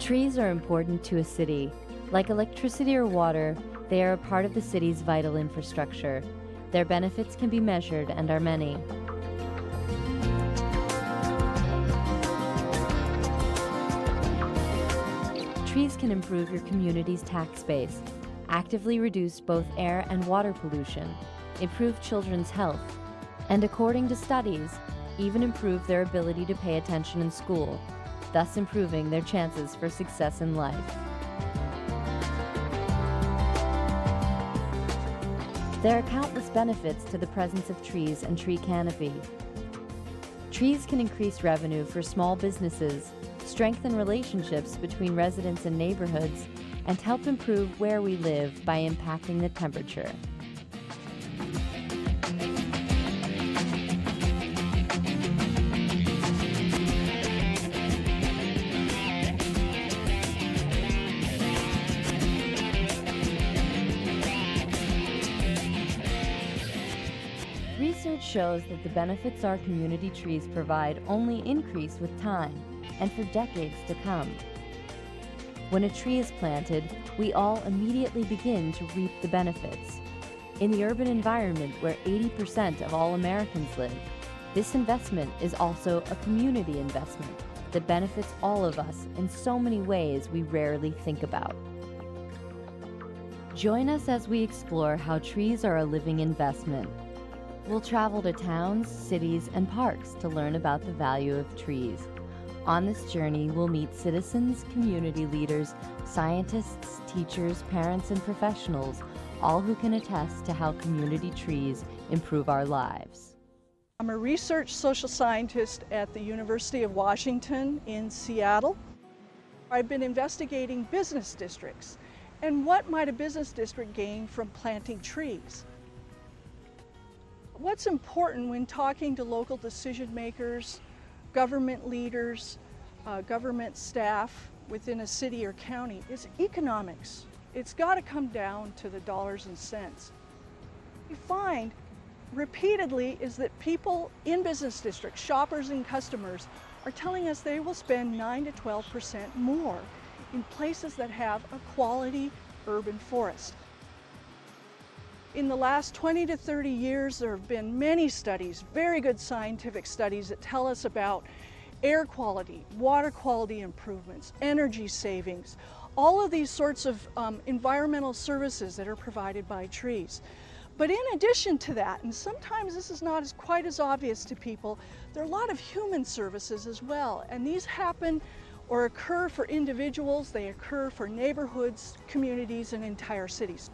Trees are important to a city. Like electricity or water, they are a part of the city's vital infrastructure. Their benefits can be measured and are many. Trees can improve your community's tax base, actively reduce both air and water pollution, improve children's health, and according to studies, even improve their ability to pay attention in school, thus improving their chances for success in life. There are countless benefits to the presence of trees and tree canopy. Trees can increase revenue for small businesses, strengthen relationships between residents and neighborhoods, and help improve where we live by impacting the temperature. Research shows that the benefits our community trees provide only increase with time and for decades to come. When a tree is planted, we all immediately begin to reap the benefits. In the urban environment where 80% of all Americans live, this investment is also a community investment that benefits all of us in so many ways we rarely think about. Join us as we explore how trees are a living investment. We'll travel to towns, cities, and parks to learn about the value of trees. On this journey, we'll meet citizens, community leaders, scientists, teachers, parents, and professionals, all who can attest to how community trees improve our lives. I'm a research social scientist at the University of Washington in Seattle. I've been investigating business districts and what might a business district gain from planting trees. What's important when talking to local decision makers, government leaders, government staff within a city or county is economics. It's got to come down to the dollars and cents. We find repeatedly is that people in business districts, shoppers and customers, are telling us they will spend 9 to 12% more in places that have a quality urban forest. In the last 20 to 30 years, there have been many studies, very good scientific studies that tell us about air quality, water quality improvements, energy savings, all of these sorts of environmental services that are provided by trees. But in addition to that, and sometimes this is not quite as obvious to people, there are a lot of human services as well, and these happen or occur for individuals, they occur for neighborhoods, communities, and entire cities.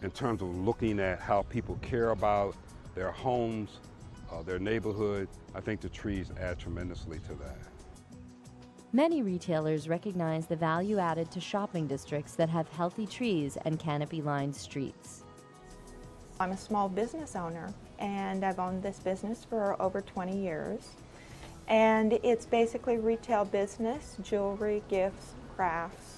In terms of looking at how people care about their homes, their neighborhood, I think the trees add tremendously to that. Many retailers recognize the value added to shopping districts that have healthy trees and canopy-lined streets. I'm a small business owner, and I've owned this business for over 20 years. And it's basically retail business, jewelry, gifts, crafts.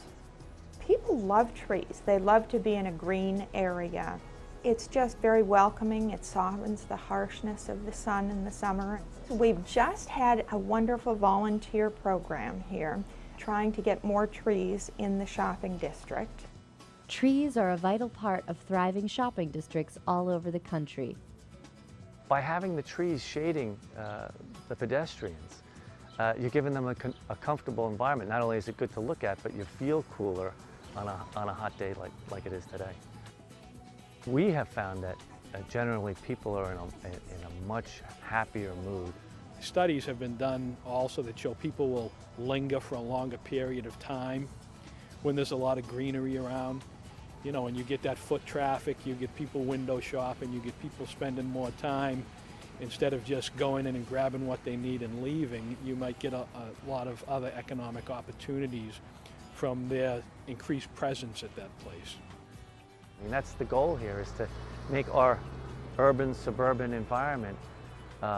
People love trees. They love to be in a green area. It's just very welcoming. It softens the harshness of the sun in the summer. We've just had a wonderful volunteer program here, trying to get more trees in the shopping district. Trees are a vital part of thriving shopping districts all over the country. By having the trees shading the pedestrians, you're giving them a comfortable environment. Not only is it good to look at, but you feel cooler on a hot day like it is today. We have found that generally people are in a much happier mood. Studies have been done also that show people will linger for a longer period of time when there's a lot of greenery around. You know, when you get that foot traffic, you get people window shopping, you get people spending more time. Instead of just going in and grabbing what they need and leaving, you might get a lot of other economic opportunities from their increased presence at that place. And that's the goal here, is to make our urban, suburban environment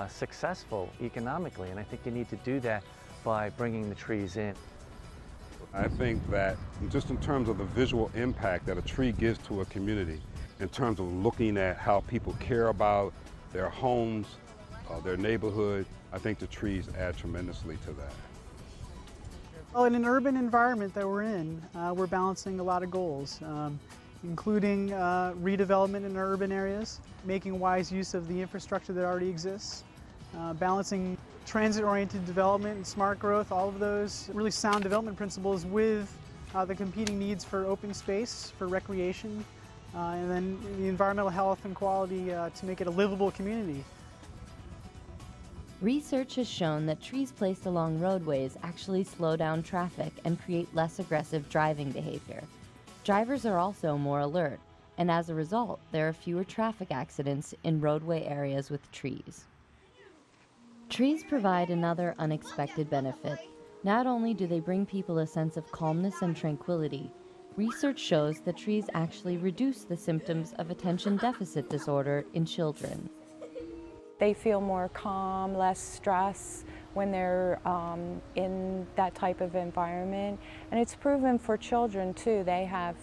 successful economically, and I think you need to do that by bringing the trees in. I think that just in terms of the visual impact that a tree gives to a community, in terms of looking at how people care about their homes, their neighborhood, I think the trees add tremendously to that. Well, in an urban environment that we're in, we're balancing a lot of goals, including redevelopment in urban areas, making wise use of the infrastructure that already exists, balancing transit-oriented development and smart growth, all of those really sound development principles with the competing needs for open space, for recreation, and then the environmental health and quality to make it a livable community. Research has shown that trees placed along roadways actually slow down traffic and create less aggressive driving behavior. Drivers are also more alert, and as a result, there are fewer traffic accidents in roadway areas with trees. Trees provide another unexpected benefit. Not only do they bring people a sense of calmness and tranquility, research shows that trees actually reduce the symptoms of attention deficit disorder in children. They feel more calm, less stress when they're in that type of environment. And it's proven for children too. They have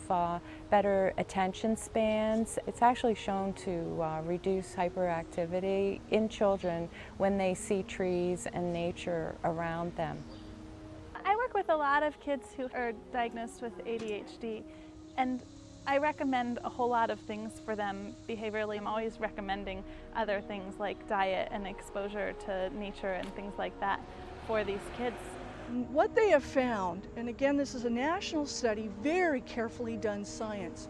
better attention spans. It's actually shown to reduce hyperactivity in children when they see trees and nature around them. I work with a lot of kids who are diagnosed with ADHD, and I recommend a whole lot of things for them behaviorally. I'm always recommending other things like diet and exposure to nature and things like that for these kids. What they have found, and again this is a national study, very carefully done science,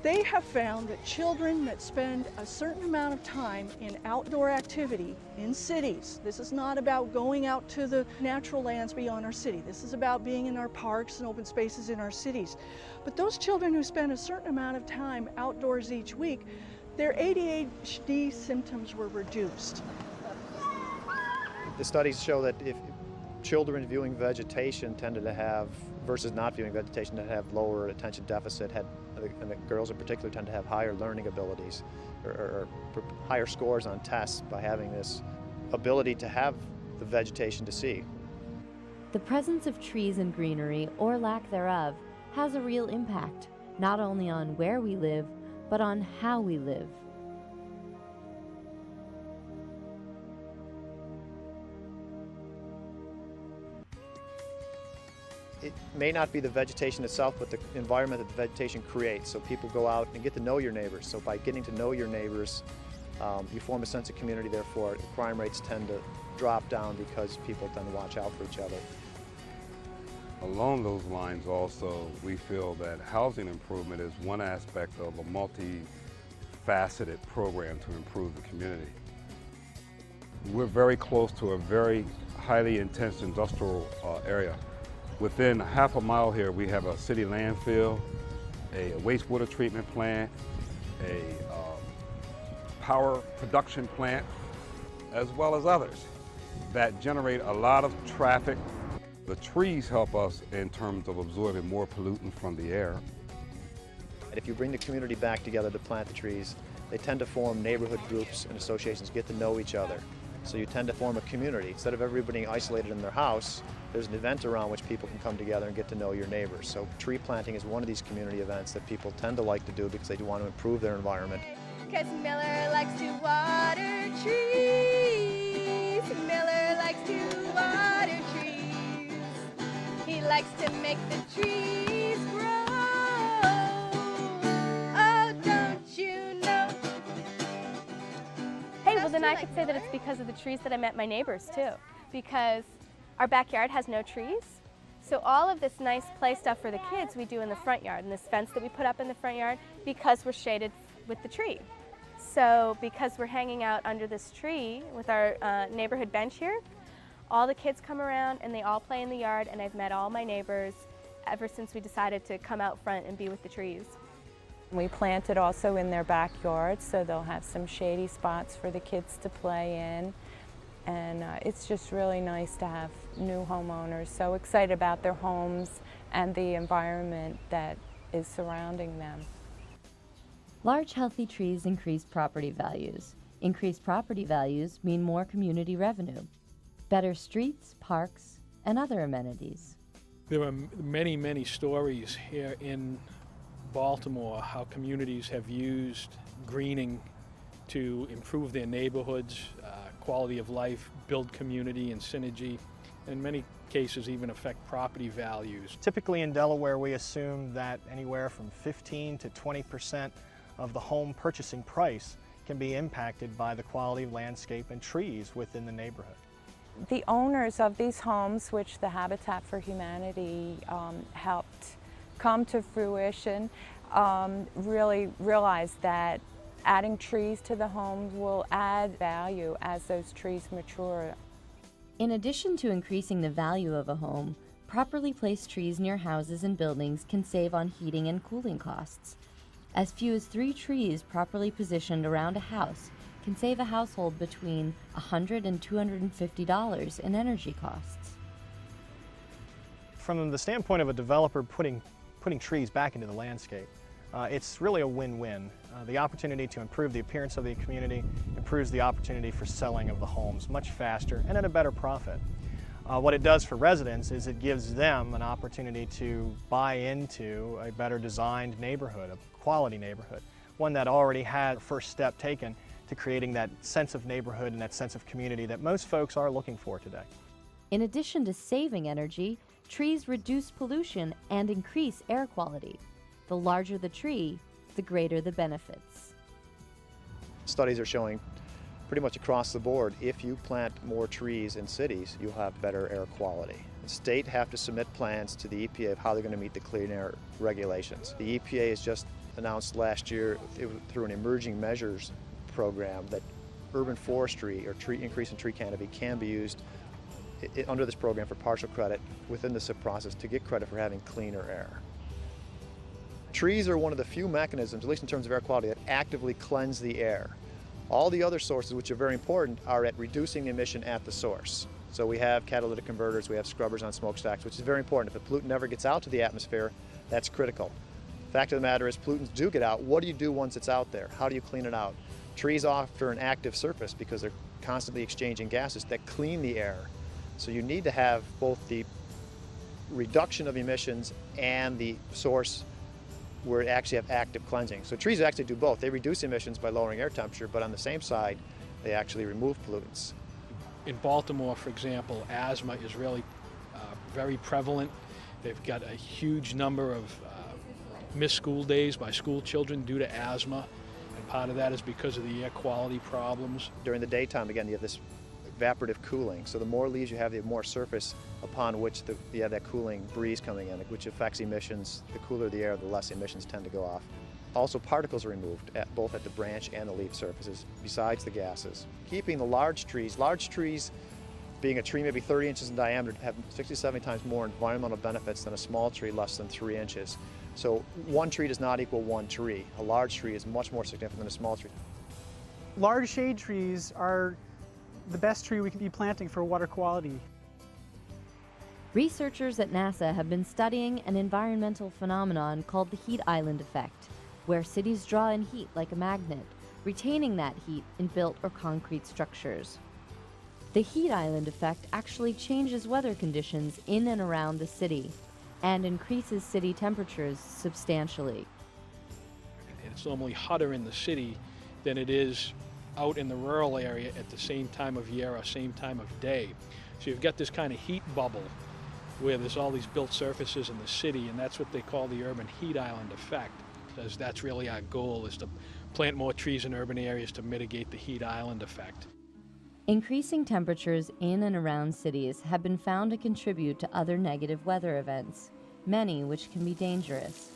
they have found that children that spend a certain amount of time in outdoor activity in cities, this is not about going out to the natural lands beyond our city, this is about being in our parks and open spaces in our cities. But those children who spend a certain amount of time outdoors each week, their ADHD symptoms were reduced. The studies show that if children viewing vegetation tended to have, versus not viewing vegetation, that have lower attention deficit, and the girls in particular tend to have higher learning abilities or higher scores on tests by having this ability to have the vegetation to see. The presence of trees and greenery, or lack thereof, has a real impact, not only on where we live, but on how we live. It may not be the vegetation itself, but the environment that the vegetation creates. So people go out and get to know your neighbors. So by getting to know your neighbors, you form a sense of community, therefore crime rates tend to drop down because people tend to watch out for each other. Along those lines also, we feel that housing improvement is one aspect of a multi-faceted program to improve the community. We're very close to a very highly intense industrial area. Within half a mile here, we have a city landfill, a wastewater treatment plant, a power production plant, as well as others that generate a lot of traffic. The trees help us in terms of absorbing more pollutant from the air. And if you bring the community back together to plant the trees, they tend to form neighborhood groups and associations, get to know each other. So you tend to form a community. Instead of everybody being isolated in their house, there's an event around which people can come together and get to know your neighbors. So tree planting is one of these community events that people tend to like to do because they do want to improve their environment. Because Miller likes to water trees. Miller likes to water trees. He likes to make the trees grow. Oh, don't you know? Hey, well then I could say that it's because of the trees that I met my neighbors too. Because our backyard has no trees. So all of this nice play stuff for the kids we do in the front yard, and this fence that we put up in the front yard, because we're shaded with the tree. So because we're hanging out under this tree with our neighborhood bench here, all the kids come around and they all play in the yard, and I've met all my neighbors ever since we decided to come out front and be with the trees. We planted also in their backyard, so they'll have some shady spots for the kids to play in. And it's just really nice to have new homeowners so excited about their homes and the environment that is surrounding them. Large, healthy trees increase property values. Increased property values mean more community revenue, better streets, parks, and other amenities. There are many, many stories here in Baltimore how communities have used greening to improve their neighborhoods, quality of life, build community and synergy. And many cases even affect property values. Typically in Delaware, we assume that anywhere from 15 to 20% of the home purchasing price can be impacted by the quality of landscape and trees within the neighborhood. The owners of these homes, which the Habitat for Humanity helped come to fruition, really realized that adding trees to the homes will add value as those trees mature. In addition to increasing the value of a home, properly placed trees near houses and buildings can save on heating and cooling costs. As few as 3 trees properly positioned around a house can save a household between $100 and $250 in energy costs. From the standpoint of a developer putting trees back into the landscape, it's really a win-win. The opportunity to improve the appearance of the community improves the opportunity for selling of the homes much faster and at a better profit. What it does for residents is it gives them an opportunity to buy into a better designed neighborhood, a quality neighborhood, one that already had a first step taken to creating that sense of neighborhood and that sense of community that most folks are looking for today. In addition to saving energy, trees reduce pollution and increase air quality. The larger the tree, the greater the benefits. Studies are showing pretty much across the board, if you plant more trees in cities, you'll have better air quality. The state have to submit plans to the EPA of how they're going to meet the clean air regulations. The EPA has just announced last year through an emerging measures program that urban forestry or increase in tree canopy can be used under this program for partial credit within the SIP process to get credit for having cleaner air. Trees are one of the few mechanisms, at least in terms of air quality, that actively cleanse the air. All the other sources, which are very important, are at reducing emission at the source. So we have catalytic converters, we have scrubbers on smokestacks, which is very important. If a pollutant never gets out to the atmosphere, that's critical. Fact of the matter is, pollutants do get out. What do you do once it's out there? How do you clean it out? Trees offer an active surface because they're constantly exchanging gases that clean the air. So you need to have both the reduction of emissions and the source where it actually have active cleansing. So trees actually do both. They reduce emissions by lowering air temperature, but on the same side, they actually remove pollutants. In Baltimore, for example, asthma is really very prevalent. They've got a huge number of missed school days by school children due to asthma, and part of that is because of the air quality problems. During the daytime, again, you have this evaporative cooling. So the more leaves you have, the more surface upon which you have that cooling breeze coming in, which affects emissions. The cooler the air, the less emissions tend to go off. Also, particles are removed both at the branch and the leaf surfaces, besides the gases. Keeping the large trees being a tree maybe 30 inches in diameter, have 60 to 70 times more environmental benefits than a small tree less than 3 inches. So one tree does not equal one tree. A large tree is much more significant than a small tree. Large shade trees are the best tree we can be planting for water quality. Researchers at NASA have been studying an environmental phenomenon called the heat island effect, where cities draw in heat like a magnet, retaining that heat in built or concrete structures. The heat island effect actually changes weather conditions in and around the city and increases city temperatures substantially. It's normally hotter in the city than it is out in the rural area at the same time of year or same time of day. So you've got this kind of heat bubble where there's all these built surfaces in the city, and that's what they call the urban heat island effect. Because that's really our goal, is to plant more trees in urban areas to mitigate the heat island effect. Increasing temperatures in and around cities have been found to contribute to other negative weather events, many which can be dangerous.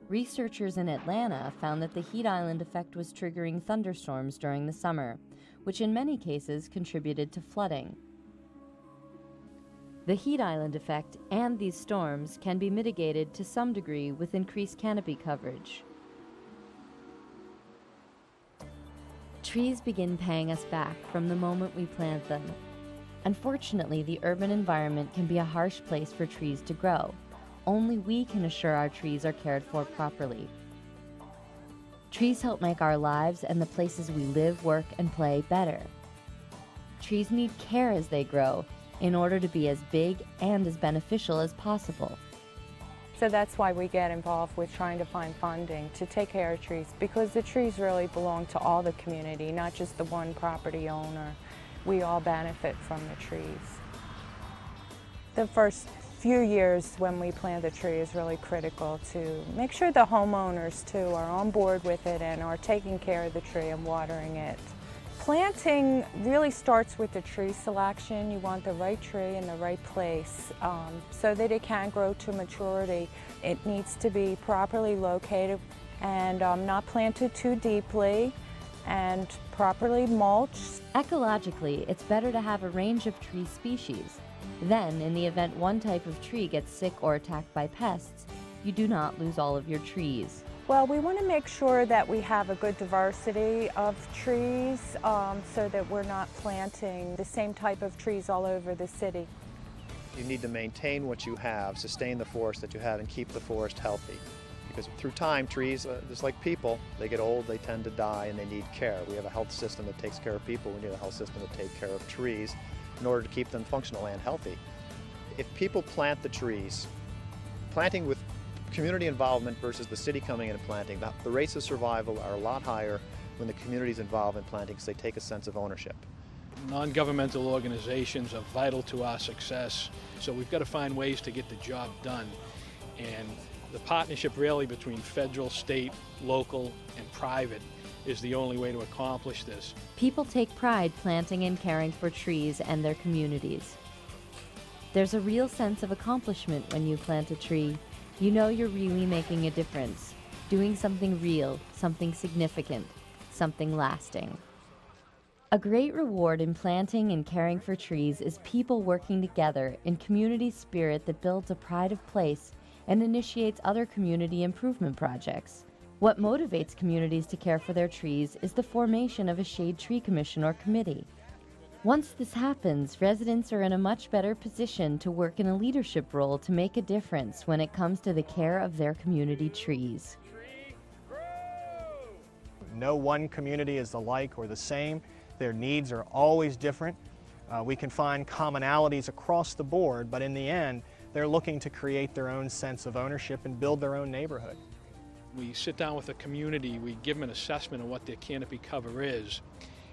Researchers in Atlanta found that the heat island effect was triggering thunderstorms during the summer, which in many cases contributed to flooding. The heat island effect and these storms can be mitigated to some degree with increased canopy coverage. Trees begin paying us back from the moment we plant them. Unfortunately, the urban environment can be a harsh place for trees to grow. Only we can assure our trees are cared for properly. Trees help make our lives and the places we live, work, and play better. Trees need care as they grow in order to be as big and as beneficial as possible. So that's why we get involved with trying to find funding to take care of trees, because the trees really belong to all the community, not just the one property owner. we all benefit from the trees. The first few years when we plant the tree is really critical to make sure the homeowners too are on board with it and are taking care of the tree and watering it. Planting really starts with the tree selection. You want the right tree in the right place so that it can grow to maturity. It needs to be properly located and not planted too deeply and properly mulched. Ecologically, it's better to have a range of tree species. Then, in the event one type of tree gets sick or attacked by pests, you do not lose all of your trees. Well, we want to make sure that we have a good diversity of trees so that we're not planting the same type of trees all over the city. You need to maintain what you have, sustain the forest that you have, and keep the forest healthy. Because through time, trees, just like people, they get old, they tend to die, and they need care. We have a health system that takes care of people. We need a health system to take care of trees in order to keep them functional and healthy. If people plant the trees, planting with community involvement versus the city coming in and planting, the rates of survival are a lot higher when the community is involved in planting because they take a sense of ownership. Non-governmental organizations are vital to our success, so we've got to find ways to get the job done. And the partnership really between federal, state, local, and private is the only way to accomplish this. People take pride planting and caring for trees and their communities. There's a real sense of accomplishment when you plant a tree. You know you're really making a difference, doing something real, something significant, something lasting. A great reward in planting and caring for trees is people working together in community spirit that builds a pride of place and initiates other community improvement projects. What motivates communities to care for their trees is the formation of a Shade Tree Commission or committee. Once this happens, residents are in a much better position to work in a leadership role to make a difference when it comes to the care of their community trees. No one community is alike or the same. Their needs are always different. We can find commonalities across the board, but in the end, they're looking to create their own sense of ownership and build their own neighborhood. We sit down with the community, we give them an assessment of what their canopy cover is,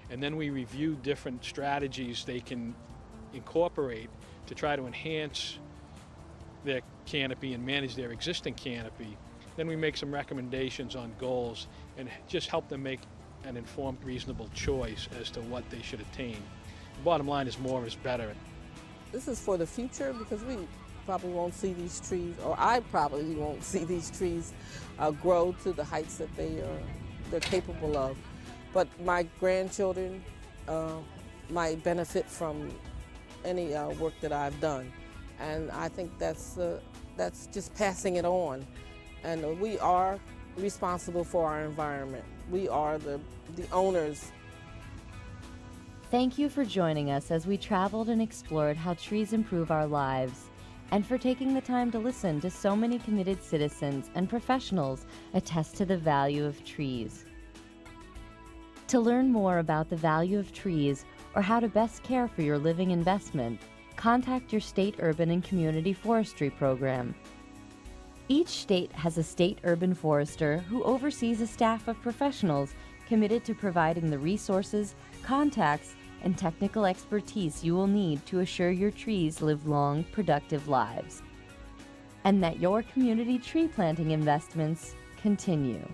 and then we review different strategies they can incorporate to try to enhance their canopy and manage their existing canopy. Then we make some recommendations on goals and just help them make an informed, reasonable choice as to what they should attain. The bottom line is more is better. This is for the future because we probably won't see these trees, or I probably won't see these trees grow to the heights that they're capable of. But my grandchildren might benefit from any work that I've done, and I think that's just passing it on. And we are responsible for our environment. We are the owners. Thank you for joining us as we traveled and explored how trees improve our lives, and for taking the time to listen to so many committed citizens and professionals attest to the value of trees. To learn more about the value of trees or how to best care for your living investment, contact your state urban and community forestry program. Each state has a state urban forester who oversees a staff of professionals committed to providing the resources, contacts, and technical expertise you will need to assure your trees live long, productive lives, and that your community tree planting investments continue.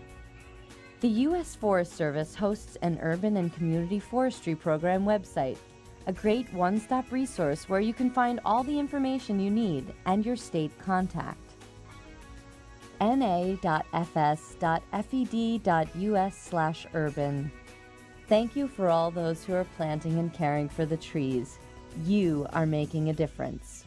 The U.S. Forest Service hosts an urban and community forestry program website, a great one-stop resource where you can find all the information you need and your state contact. na.fs.fed.us/urban. Thank you for all those who are planting and caring for the trees. You are making a difference.